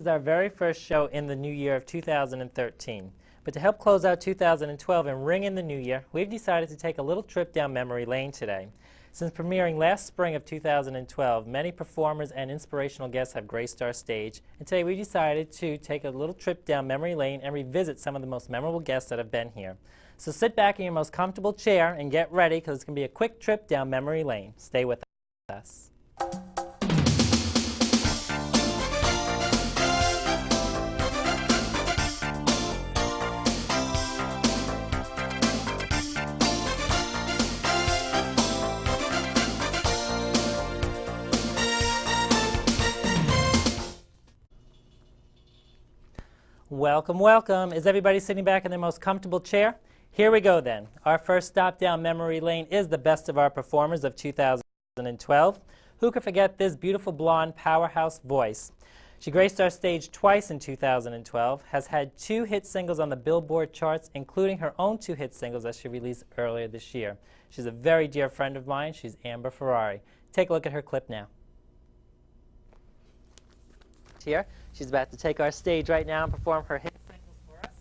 is our very first show in the new year of 2013. But to help close out 2012 and ring in the new year, we've decided to take a little trip down memory lane today. Since premiering last spring of 2012, many performers and inspirational guests have graced our stage, and today we decided to take a little trip down memory lane and revisit some of the most memorable guests that have been here. So sit back in your most comfortable chair and get ready, because it's going to be a quick trip down memory lane. Stay with us. Welcome, welcome. Is everybody sitting back in their most comfortable chair? Here we go then. Our first stop down memory lane is the best of our performers of 2012. Who could forget this beautiful blonde powerhouse voice? She graced our stage twice in 2012, has had 2 hit singles on the Billboard charts, including her own 2 hit singles that she released earlier this year. She's a very dear friend of mine. She's Amber Ferrari. Take a look at her clip now. Here. She's about to take our stage right now and perform her hit singles for us.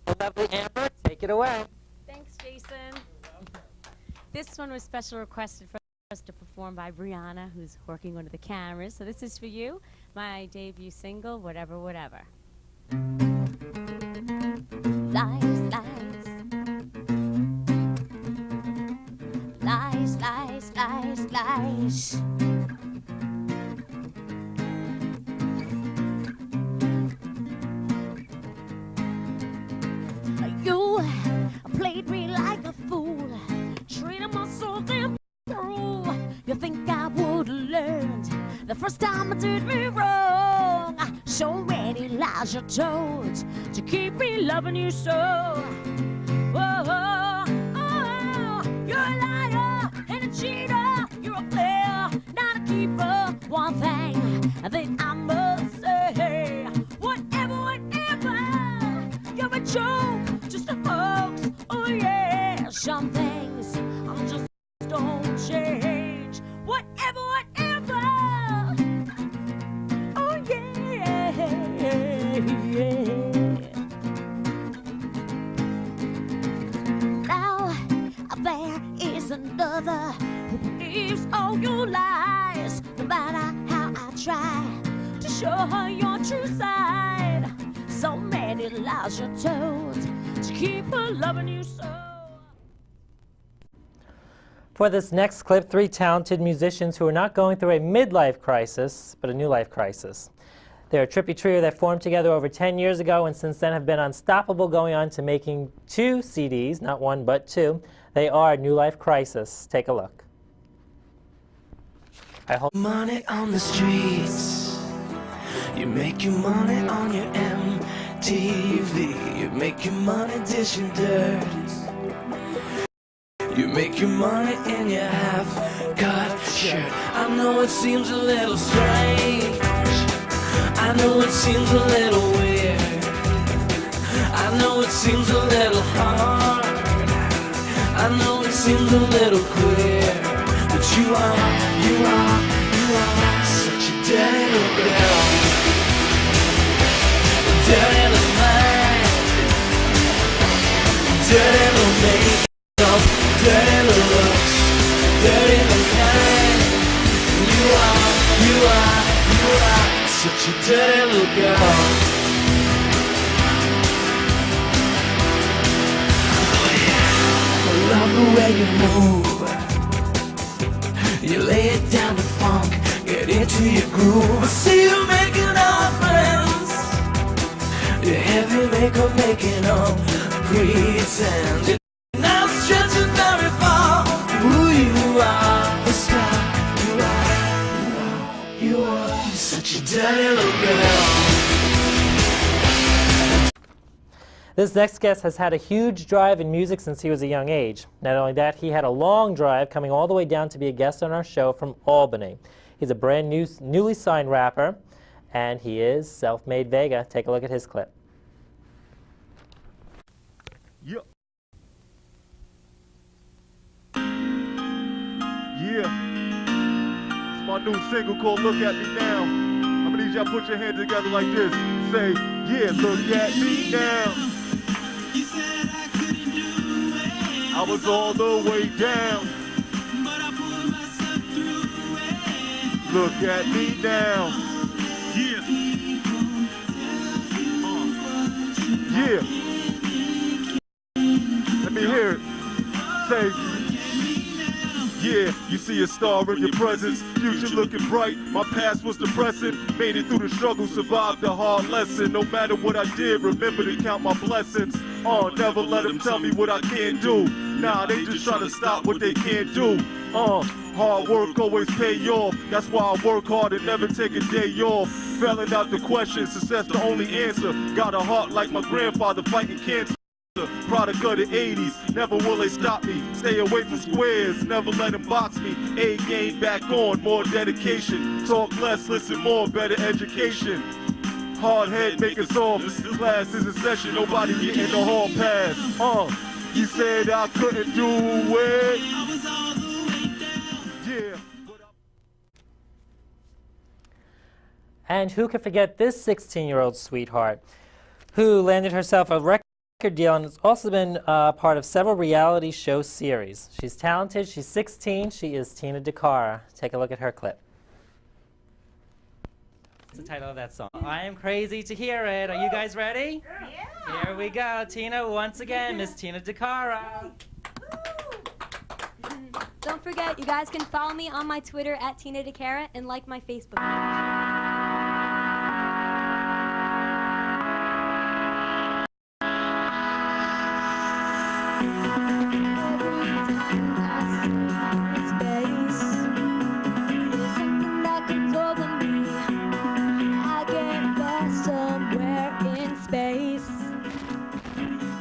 The lovely Amber, take it away. Thanks, Jason. This one was special requested for us to perform by Brianna, who's working under the cameras. So this is for you, my debut single, Whatever, Whatever. Lies, lies. Lies, lies, lies, lies. You played me like a fool, treated my soul damn cruel. You think I would have learned the first time I did me wrong? So many lies you told to keep me loving you so. Oh, oh, oh, you're a liar and a cheater. You're a player, not a keeper. One thing that I must say, whatever, whatever, you're a joke. Just a hoax, oh yeah. Some things just don't change. Whatever, whatever, oh yeah, yeah. Now there is another who believes all your lies. No matter how I try to show her your true side, so many lies you're told to keep her loving you so. For this next clip, 3 talented musicians who are not going through a midlife crisis, but a new life crisis. They're a trippy trio that formed together over 10 years ago and since then have been unstoppable, going on to making 2 CDs, not 1 but 2. They are New Life Crisis. Take a look. Money on the streets. You make your money on your MTV. You make your money dishing dirt. You make your money in your half-cut shirt. I know it seems a little strange. I know it seems a little weird. I know it seems a little hard. I know it seems a little queer. But you are such a dirty little girl. Dirty little mind. Dirty little makeup. Dirty little looks. Dirty little kind. You are such a dirty little girl. Oh yeah. I love the way you move. You lay it down to funk, get into your groove. I see you making our friends. Your heavy makeup making up pretend. Now stretching very far. Who you are, the star. You are such a dirty little girl. This next guest has had a huge drive in music since he was a young age. Not only that, he had a long drive coming all the way down to be a guest on our show from Albany. He's a brand new, newly signed rapper, and he is Self-Made Vega. Take a look at his clip. Yeah. Yeah. It's my new single called Look At Me Now. I'm many of y'all put your hands together like this? Say, yeah, look at me now. You said I couldn't do it. I was all the way down. But I pulled myself through it. Look at me now. Yeah. Yeah. Let me hear it. Say, yeah, you see a star in your presence, future looking bright. My past was depressing, made it through the struggle, survived the hard lesson. No matter what I did, remember to count my blessings. Never let them tell me what I can't do. Nah, they just try to stop what they can't do. Hard work always pay off. That's why I work hard and never take a day off. Spelling out the question, success the only answer. Got a heart like my grandfather fighting cancer. Product of the 80s, never will they stop me. Stay away from squares, never let them box me. A game back on, more dedication. Talk less, listen more, better education. Hard head, make us off. This class is a session, nobody getting the hall pass. You said I couldn't do it. I was all the way down. Yeah. And who could forget this 16-year-old sweetheart who landed herself a record deal and has also been part of several reality show series. She's talented, she's 16, she is Tina DeCara. Take a look at her clip. What's the title of that song? I Am Crazy to Hear It. Are you guys ready? Yeah. Here we go. Tina, once again, Miss Tina DeCara. Don't forget, you guys can follow me on my Twitter at Tina DeCara and like my Facebook page.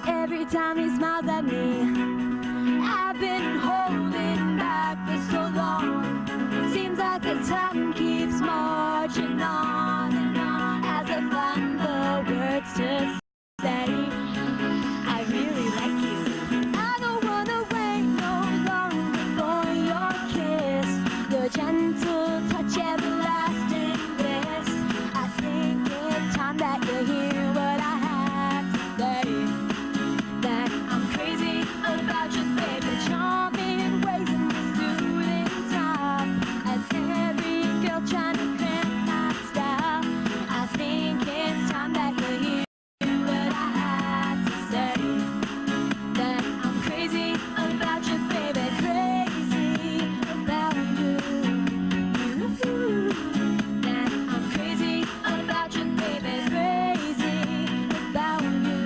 Every time he smiles at me, I've been holding back for so long. It seems like the time keeps marching on and on as I find the words to say. I really like you. I don't want to wait no longer for your kiss, your gentle touch, everlasting bliss. I think it's time that you hear what I have to say. That I'm crazy about your baby, charming ways and soothing top. As every girl trying to cramp my style, I think it's time that you hear what I have to say. That I'm crazy about your baby, crazy about you. That I'm crazy about your baby, crazy about you.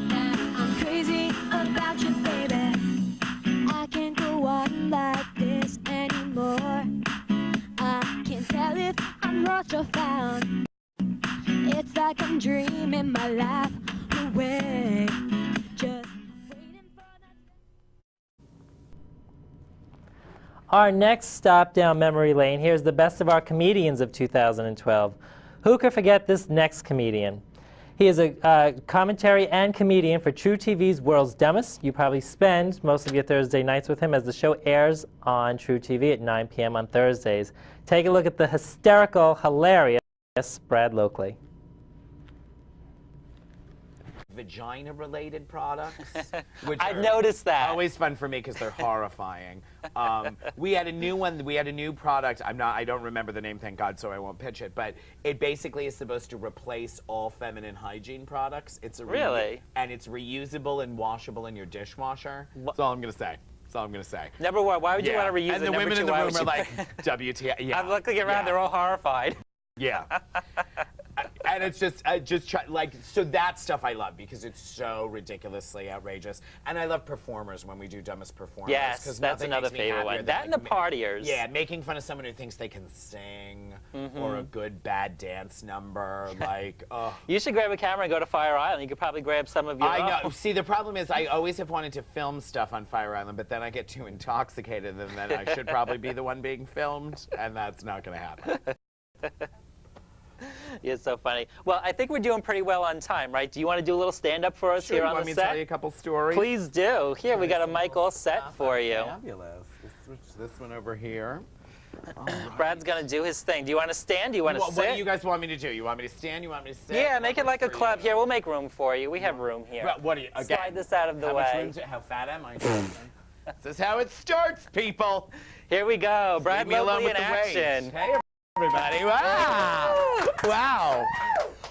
That I'm crazy about you, baby. I can't go on like this anymore. I can't tell if I'm lost or found. It's like I'm dreaming my life away. Just waiting for that. Our next stop down memory lane, here's the best of our comedians of 2012. Who could forget this next comedian? He is a commentary and comedian for True TV's World's Dumbest. You probably spend most of your Thursday nights with him as the show airs on True TV at 9 p.m. on Thursdays. Take a look at the hysterical, hilarious Brad Loakley. Vagina-related products, which I are noticed that. always fun for me because they're horrifying. We had a new one. We had a new product. I don't remember the name, thank God, so I won't pitch it. But it basically is supposed to replace all feminine hygiene products. It's Really? And it's reusable and washable in your dishwasher. That's all I'm gonna say. That's all I'm gonna say. Number one, why would you Yeah. want to reuse and it? the Number women two, in the why room would are you- like, WTF? Yeah. I'm looking around, Yeah. they're all horrified. Yeah. And it's so that stuff I love because it's so ridiculously outrageous. And I love performers when we do Dumbest Performers. Yes, 'cause that's nothing another makes me favorite happier one. than, That and the partiers. Yeah, making fun of someone who thinks they can sing or a good bad dance number. Like, oh. You should grab a camera and go to Fire Island. You could probably grab some of your I know. own. See, the problem is I always have wanted to film stuff on Fire Island, but then I get too intoxicated, and then I should probably be the one being filmed, and that's not going to happen. It's so funny. Well, I think we're doing pretty well on time, right? Do you want to do a little stand-up for us Sure, here you on want the me to tell you set? a couple stories? Please do. Here, we got a mic all set for you. Fabulous. Let's switch this one over here. Brad's going to do his thing. Do you want to stand? Do you want to sit? What do you guys want me to do? You want me to stand? You want me to sit? Yeah, make it like a club. Here, we'll make room for you. We have room here. What do you, again, Slide this out of the how way. much room how fat am I? This is how it starts, people. Here we go. Brad Leave me alone Lovely with in the action. weight. Hey, everybody. Wow. Wow.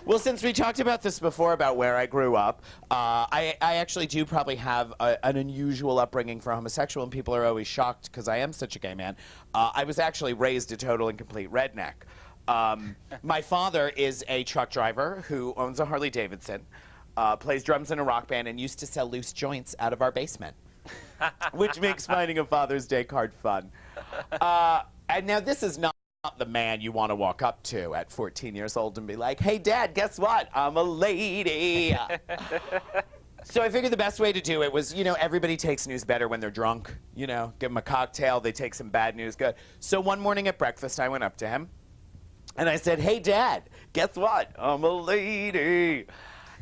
Well, since we talked about this before, about where I grew up, I actually do probably have an unusual upbringing for homosexual, and people are always shocked because I am such a gay man. I was actually raised a total and complete redneck. My father is a truck driver who owns a Harley Davidson, plays drums in a rock band, and used to sell loose joints out of our basement, which makes finding a Father's Day card fun. And now this is not the man you want to walk up to at 14 years old and be like, hey, Dad, guess what? I'm a lady. So I figured the best way to do it was, you know, everybody takes news better when they're drunk. You know, give them a cocktail, they take some bad news, good. So one morning at breakfast, I went up to him, and I said, hey, Dad, guess what? I'm a lady.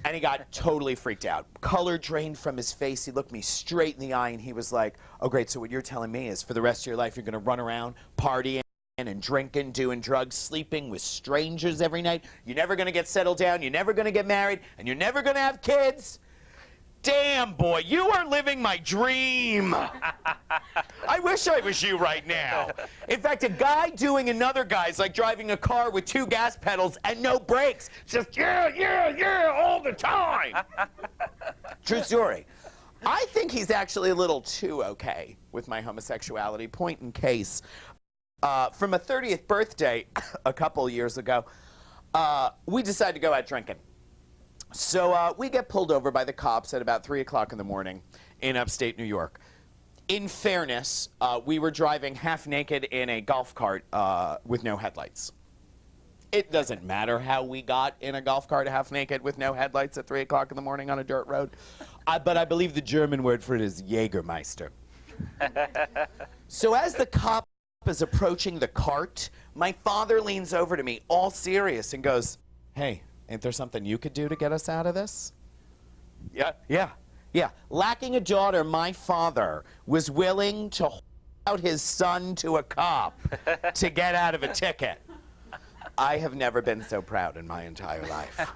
And he got totally freaked out. Color drained from his face. He looked me straight in the eye, and he was like, oh, great, so what you're telling me is for the rest of your life, you're going to run around partying and drinking, doing drugs, sleeping with strangers every night. You're never going to get settled down. You're never going to get married. And you're never going to have kids. Damn, boy, you are living my dream. I wish I was you right now. In fact, a guy doing another guy's like driving a car with 2 gas pedals and no brakes. Just yeah, all the time. True story. I think he's actually a little too okay with my homosexuality. Point in case. From a 30th birthday a couple years ago, we decided to go out drinking. So we get pulled over by the cops at about 3 o'clock in the morning in upstate New York. In fairness, we were driving half naked in a golf cart with no headlights. It doesn't matter how we got in a golf cart half naked with no headlights at 3 o'clock in the morning on a dirt road. But I believe the German word for it is Jägermeister. So as the cop is approaching the cart, my father leans over to me, all serious, and goes, hey, ain't there something you could do to get us out of this? Yeah. Lacking a daughter, my father was willing to hold out his son to a cop to get out of a ticket. I have never been so proud in my entire life.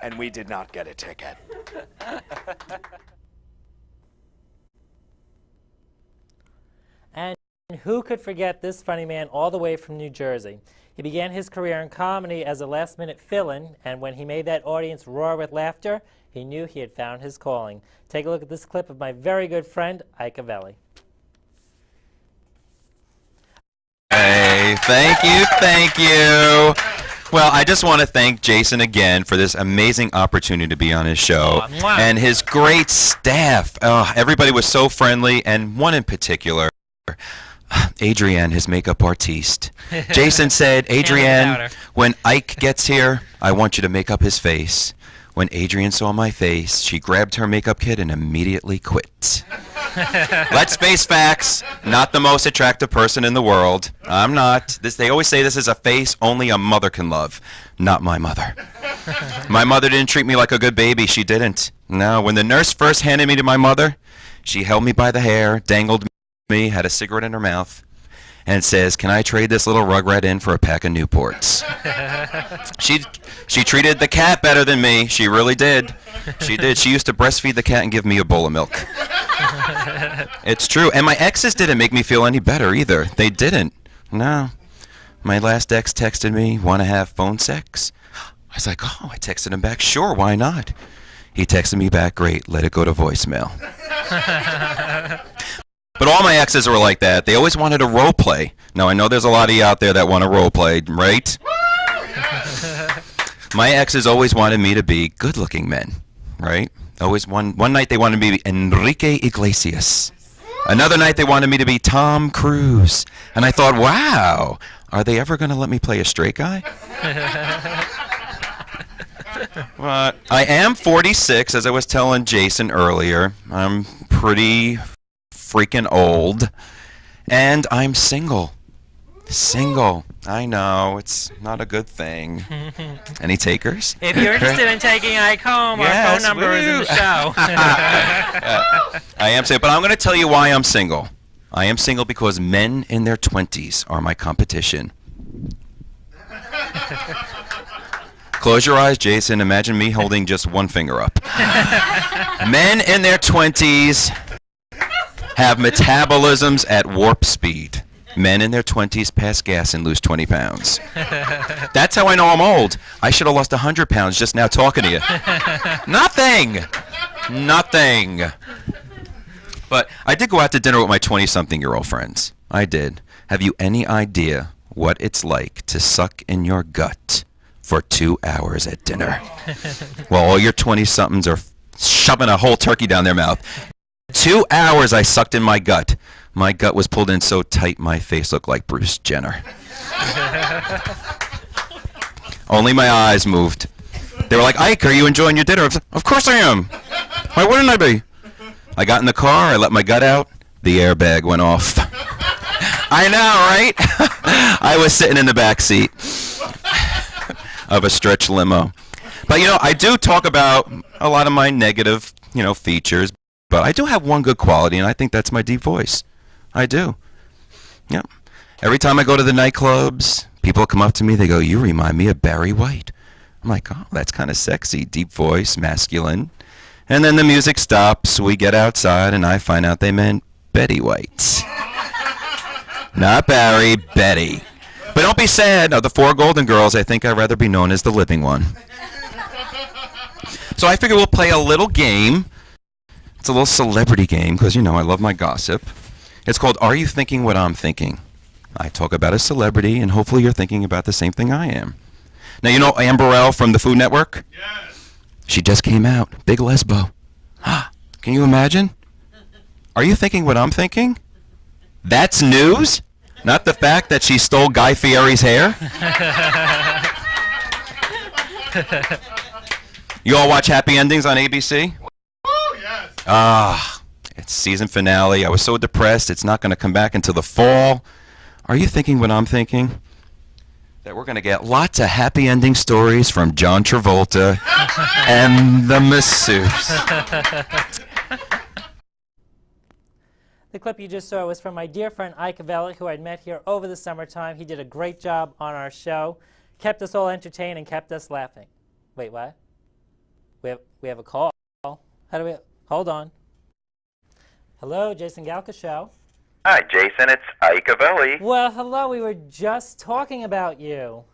And we did not get a ticket. And who could forget this funny man all the way from New Jersey? He began his career in comedy as a last-minute fill-in, and when he made that audience roar with laughter, he knew he had found his calling. Take a look at this clip of my very good friend, Ike Avelli. Hey, thank you. Well, I just want to thank Jason again for this amazing opportunity to be on his show and his great staff. Oh, everybody was so friendly, and one in particular, Adrienne, his makeup artiste. Jason said, Adrienne, when Ike gets here, I want you to make up his face. When Adrienne saw my face, she grabbed her makeup kit and immediately quit. Let's face facts, not the most attractive person in the world. I'm not. They always say this is a face only a mother can love. Not my mother. My mother didn't treat me like a good baby. She didn't. No, when the nurse first handed me to my mother, she held me by the hair, dangled me, had a cigarette in her mouth, and says, can I trade this little rugrat in for a pack of Newports? She treated the cat better than me. She really did. She did. She used to breastfeed the cat and give me a bowl of milk. It's true. And my exes didn't make me feel any better either. They didn't. No. My last ex texted me, want to have phone sex? I was like, oh, I texted him back, sure, why not? He texted me back, great, let it go to voicemail. But all my exes were like that. They always wanted a role play. Now, I know there's a lot of you out there that want a role play, right? My exes always wanted me to be good-looking men, right? Always one night they wanted me to be Enrique Iglesias. Another night they wanted me to be Tom Cruise. And I thought, wow, are they ever going to let me play a straight guy? Well, I am 46, as I was telling Jason earlier. I'm pretty freaking old, and I'm single. I know, it's not a good thing. Any takers? If you're interested in taking Ike home, yes, our phone number is in the show. I am single, but I'm going to tell you why I'm single. I am single because men in their 20s are my competition. Close your eyes, Jason. Imagine me holding just one finger up. Men in their 20s have metabolisms at warp speed. Men in their 20s pass gas and lose 20 pounds. That's how I know I'm old. I should have lost 100 pounds just now talking to you. Nothing. But I did go out to dinner with my 20-something-year-old friends. I did. Have you any idea what it's like to suck in your gut for 2 hours at dinner? While all your 20-somethings are shoving a whole turkey down their mouth. 2 hours I sucked in my gut. My gut was pulled in so tight my face looked like Bruce Jenner. Only my eyes moved. They were like, Ike, are you enjoying your dinner? I was like, of course I am. Why wouldn't I be? I got in the car, I let my gut out, the airbag went off. I know, right? I was sitting in the back seat of a stretch limo. But, I do talk about a lot of my negative, features. But I do have one good quality, and I think that's my deep voice. I do. Yeah. Every time I go to the nightclubs, people come up to me, they go, you remind me of Barry White. I'm like, oh, that's kind of sexy. Deep voice, masculine. And then the music stops, we get outside, and I find out they meant Betty White. Not Barry, Betty. But don't be sad. Of the 4 Golden Girls, I think I'd rather be known as the living one. So I figure we'll play a little game. It's a little celebrity game because, I love my gossip. It's called Are You Thinking What I'm Thinking? I talk about a celebrity, and hopefully you're thinking about the same thing I am. Now, you know Amber L from the Food Network? Yes. She just came out. Big lesbo. Can you imagine? Are you thinking what I'm thinking? That's news? Not the fact that she stole Guy Fieri's hair? You all watch Happy Endings on ABC? Oh, yes. It's season finale. I was so depressed. It's not going to come back until the fall. Are you thinking what I'm thinking? That we're going to get lots of happy ending stories from John Travolta and the masseuse. The clip you just saw was from my dear friend Ike Velli, who I'd met here over the summertime. He did a great job on our show, kept us all entertained and kept us laughing. Wait, what? We have a call. How do we... Hold on. Hello, Jason Galka Show. Hi, Jason. It's Ike Velli. Well, hello. We were just talking about you.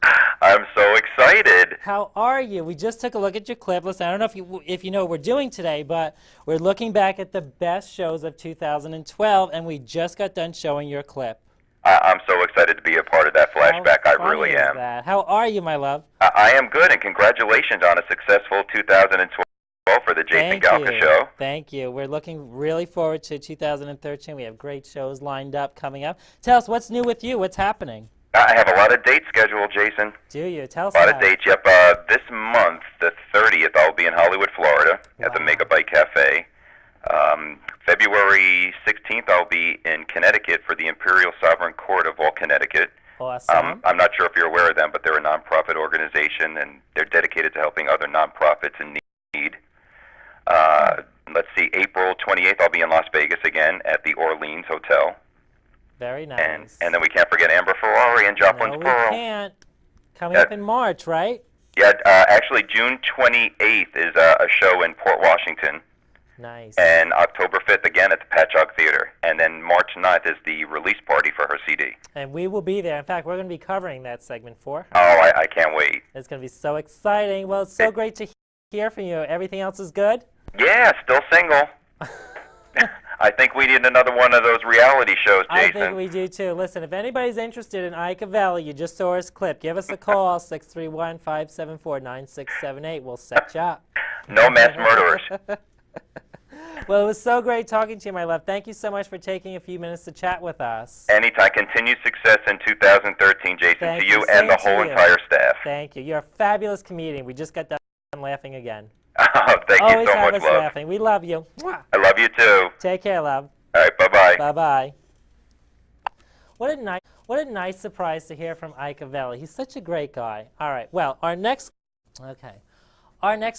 I'm so excited. How are you? We just took a look at your clip. Listen, I don't know if you know what we're doing today, but we're looking back at the best shows of 2012, and we just got done showing your clip. I'm so excited to be a part of that flashback. How I really funny is am. that? How are you, my love? I am good, and congratulations on a successful 2012 for the Jason Galka Show. Thank you. We're looking really forward to 2013. We have great shows lined up coming up. Tell us, what's new with you? What's happening? I have a lot of dates scheduled, Jason. Do you? Tell us A lot about of dates, yep. This month, the 30th, I'll be in Hollywood, Florida, at the Megabyte Cafe. February 16th, I'll be in Connecticut for the Imperial Sovereign Court of all Connecticut. Awesome. I'm not sure if you're aware of them, but they're a nonprofit organization, and they're dedicated to helping other nonprofits in need. Let's see, April 28th, I'll be in Las Vegas again at the Orleans Hotel. Very nice. And then we can't forget Amber Ferrari and Joplin's No, Pearl. we can't. Coming up in March, right? Yeah, actually, June 28th is a show in Port Washington. Nice. And October 5th again at the Patchogue Theater. And then March 9th is the release party for her CD. And we will be there. In fact, we're going to be covering that segment for her. Oh, I can't wait. It's going to be so exciting. Well, it's so great to hear from you. Everything else is good? Yeah, still single. I think we need another one of those reality shows, Jason. I think we do too. Listen, if anybody's interested in Ike Velli, you just saw his clip, give us a call, 631-574-9678. We'll set you up. No mass murderers. Well, it was so great talking to you, my love. Thank you so much for taking a few minutes to chat with us. Anytime. Continued success in 2013, Jason, Thank to you. you and the Same to whole you. entire staff. Thank you. You're a fabulous comedian. We just got done laughing again. Thank Always you so have much, us love. laughing. We love you. Mwah. I love you too. Take care, love. All right, bye-bye. Bye-bye. What a nice surprise to hear from Ike Velli. He's such a great guy. All right, well, our next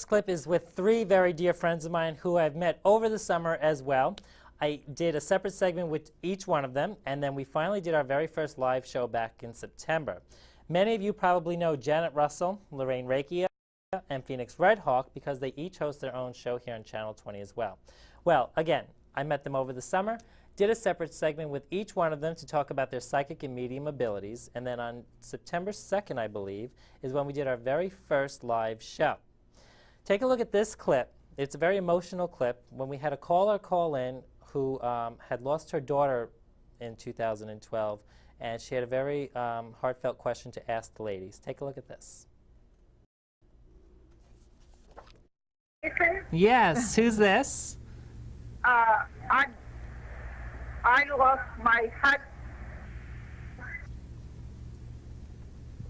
clip is with 3 very dear friends of mine who I've met over the summer as well. I did a separate segment with each one of them, and then we finally did our very first live show back in September. Many of you probably know Janet Russell, Lorraine Rakia, and Phoenix Redhawk because they each host their own show here on Channel 20 as well. Well, again, I met them over the summer, did a separate segment with each one of them to talk about their psychic and medium abilities, and then on September 2nd, I believe, is when we did our very first live show. Take a look at this clip. It's a very emotional clip when we had a caller call in who had lost her daughter in 2012, and she had a very heartfelt question to ask the ladies. Take a look at this. Yes, who's this? I lost my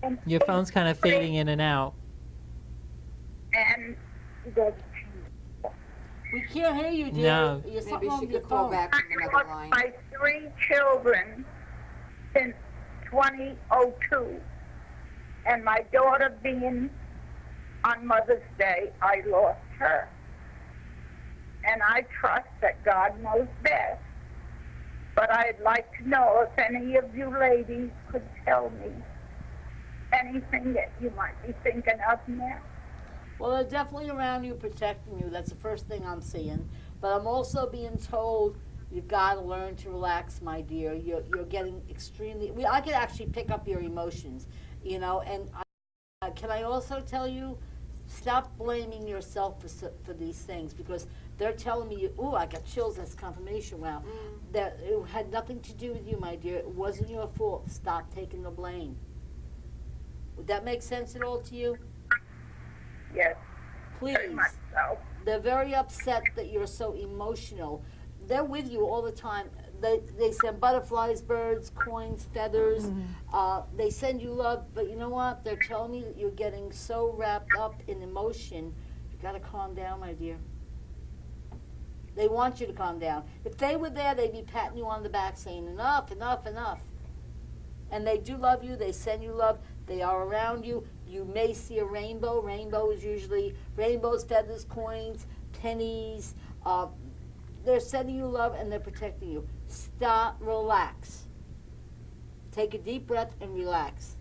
husband. Your phone's kind of fading in and out. And the We can't hear you, dear. No. You're Maybe she could call back from I another lost line. my 3 children since 2002. And my daughter being on Mother's Day, I lost her. And I trust that God knows best. But I'd like to know if any of you ladies could tell me anything that you might be thinking of now. Well, they're definitely around you, protecting you. That's the first thing I'm seeing. But I'm also being told you've got to learn to relax, my dear. You're getting extremely... I can actually pick up your emotions, you know. And can I also tell you, stop blaming yourself for these things, because they're telling me, ooh, I got chills, that's confirmation. Wow. That it had nothing to do with you, my dear. It wasn't your fault. Stop taking the blame. Would that make sense at all to you? Yes, Please. very much so. They're very upset that you're so emotional. They're with you all the time. They send butterflies, birds, coins, feathers. They send you love, but you know what? They're telling me that you're getting so wrapped up in emotion. You got to calm down, my dear. They want you to calm down. If they were there, they'd be patting you on the back saying, enough, enough, enough. And they do love you. They send you love. They are around you. You may see a rainbow. Rainbow is usually rainbows, feathers, coins, pennies. They're sending you love and they're protecting you. Stop, relax. Take a deep breath and relax.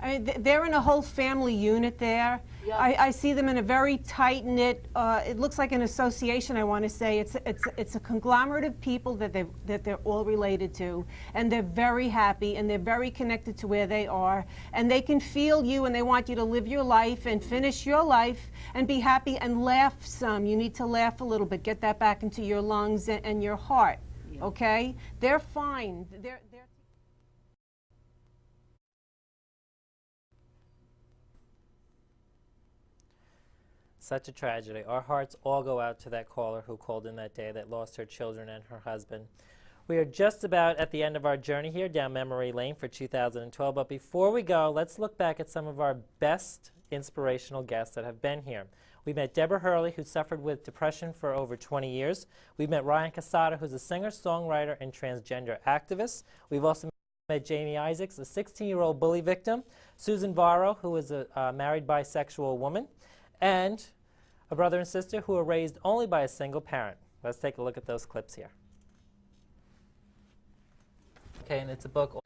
I mean, they're in a whole family unit there. Yeah. I see them in a very tight-knit, it looks like an association, I want to say. It's a conglomerate of people that they're all related to, and they're very happy, and they're very connected to where they are, and they can feel you, and they want you to live your life and finish your life and be happy and laugh some. You need to laugh a little bit, get that back into your lungs and your heart, okay? They're fine. They're Such a tragedy. Our hearts all go out to that caller who called in that day that lost her children and her husband. We are just about at the end of our journey here down memory lane for 2012, but before we go, let's look back at some of our best inspirational guests that have been here. We met Deborah Hurley, who suffered with depression for over 20 years. We've met Ryan Casada, who's a singer, songwriter, and transgender activist. We've also met Jamie Isaacs, a 16-year-old bully victim, Susan Varro, who is a married bisexual woman, and a brother and sister who were raised only by a single parent. Let's take a look at those clips here. Okay, and it's a book.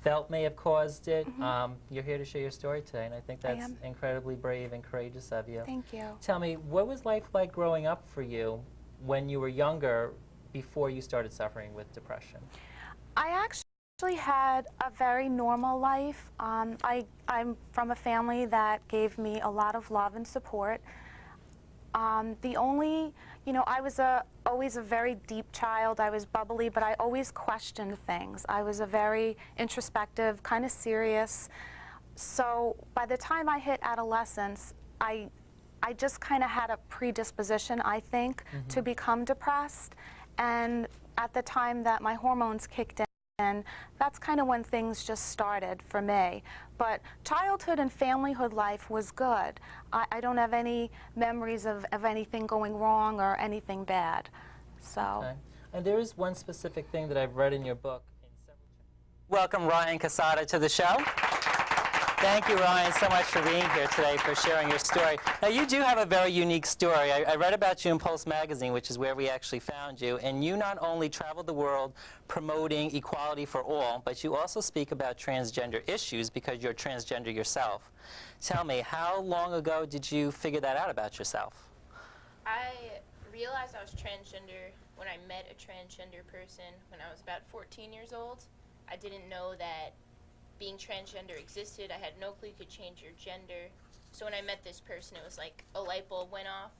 Felt may have caused it. You're here to share your story today, and I think that's incredibly brave and courageous of you. Thank you. Tell me, what was life like growing up for you when you were younger before you started suffering with depression? I actually had a very normal life. I'm from a family that gave me a lot of love and support. I was always a very deep child. I was bubbly, but I always questioned things. I was a very introspective, kind of serious. So by the time I hit adolescence, I just kind of had a predisposition, I think, to become depressed. And at the time that my hormones kicked in, that's kind of when things just started for me. But childhood and familyhood life was good. I don't have any memories of anything going wrong or anything bad. So. Okay. And there is one specific thing that I've read in your book. Welcome Ryan Casada to the show. Thank you, Ryan, so much for being here today, for sharing your story. Now, you do have a very unique story. I read about you in Pulse magazine, which is where we actually found you, and you not only traveled the world promoting equality for all, but you also speak about transgender issues because you're transgender yourself. Tell me, how long ago did you figure that out about yourself? I realized I was transgender when I met a transgender person when I was about 14 years old. I didn't know that being transgender existed. I had no clue you could change your gender. So when I met this person, it was like a light bulb went off.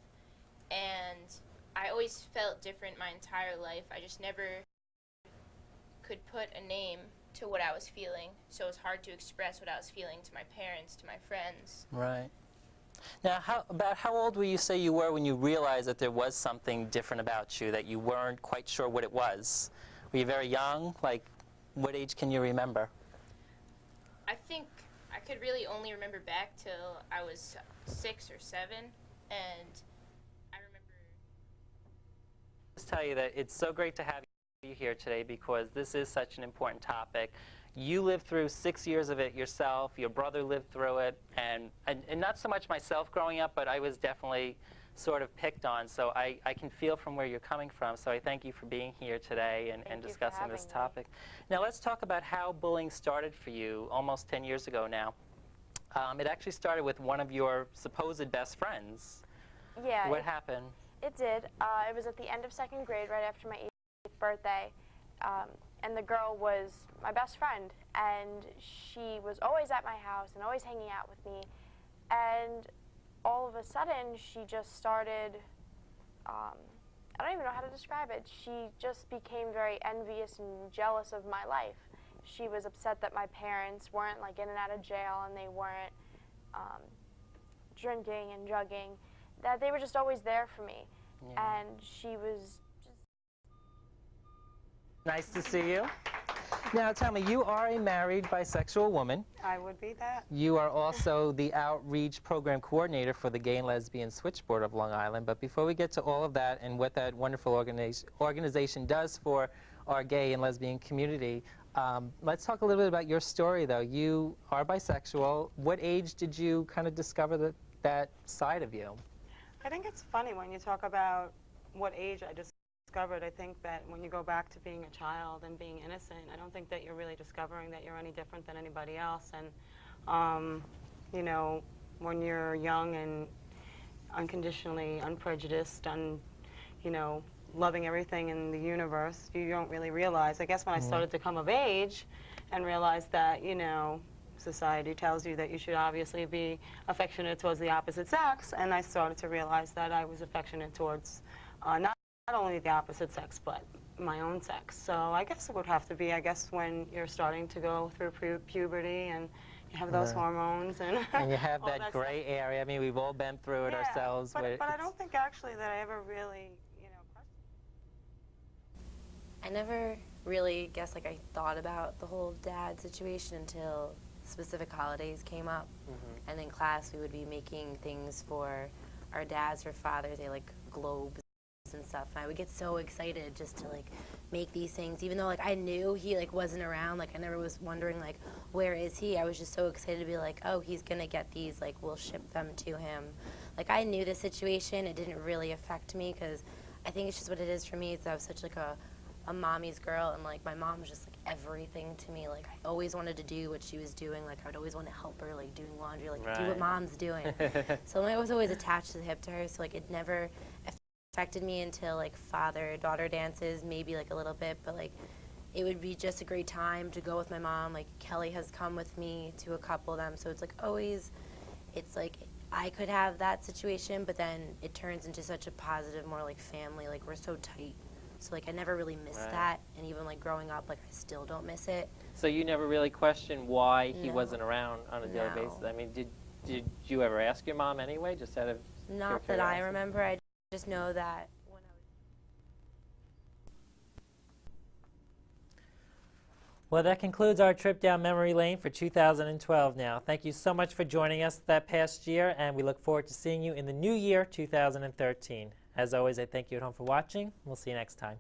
And I always felt different my entire life. I just never could put a name to what I was feeling. So it was hard to express what I was feeling to my parents, to my friends. Right. Now, about how old will you say you were when you realized that there was something different about you, that you weren't quite sure what it was? Were you very young? Like, what age can you remember? I think I could really only remember back till I was 6 or 7, and I remember... Just tell you that it's so great to have you here today because this is such an important topic. You lived through 6 years of it yourself, your brother lived through it, and not so much myself growing up, but I was definitely sort of picked on, so I can feel from where you're coming from, so I thank you for being here today and discussing this topic. Now let's talk about how bullying started for you almost 10 years ago now. It actually started with one of your supposed best friends. Yeah. What happened? It did. It was at the end of 2nd grade, right after my 8th birthday, and the girl was my best friend, and she was always at my house and always hanging out with me, and all of a sudden, she just started, I don't even know how to describe it. She just became very envious and jealous of my life. She was upset that my parents weren't like in and out of jail and they weren't drinking and drugging, that they were just always there for me. Yeah. And she was just... Nice to see you. Now tell me, you are a married bisexual woman. I would be that. You are also the outreach program coordinator for the Gay and Lesbian Switchboard of Long Island. But before we get to all of that and what that wonderful organization does for our gay and lesbian community, let's talk a little bit about your story, though. You are bisexual. What age did you kind of discover that side of you? I think it's funny when you talk about what age I discovered. I think that when you go back to being a child and being innocent, I don't think that you're really discovering that you're any different than anybody else. And, you know, when you're young and unconditionally unprejudiced and, you know, loving everything in the universe, you don't really realize. I guess when I started to come of age and realize that, you know, society tells you that you should obviously be affectionate towards the opposite sex, and I started to realize that I was affectionate towards not only the opposite sex, but my own sex. So I guess it would have to be, I guess, when you're starting to go through puberty and you have those hormones and you have that gray area. I mean, we've all been through it ourselves. But I don't think actually that I ever really, you know, questioned. I never really I thought about the whole dad situation until specific holidays came up. And in class we would be making things for our dads or fathers, they like globes and stuff, and I would get so excited just to like make these things, even though like I knew he like wasn't around. Like I never was wondering like where is he. I was just so excited to be like, oh, he's gonna get these, like we'll ship them to him. Like I knew the situation. It didn't really affect me because I think it's just what it is for me. Is I was such like a mommy's girl, and like my mom was just like everything to me. Like I always wanted to do what she was doing. Like I would always want to help her, like doing laundry, like do what mom's doing. So I was always attached to the hip to her. So like it never affected me until like father-daughter dances, maybe like a little bit, but like it would be just a great time to go with my mom. Like Kelly has come with me to a couple of them, so it's like always, it's like I could have that situation, but then it turns into such a positive, more like family, like we're so tight. So like I never really missed that, and even like growing up, like I still don't miss it. So you never really questioned why he wasn't around on a daily basis? I mean, did you ever ask your mom anyway, just out of Not that I remember. I just know that when I was... Well, that concludes our trip down memory lane for 2012 now. Thank you so much for joining us that past year, and we look forward to seeing you in the new year, 2013. As always, I thank you at home for watching. We'll see you next time.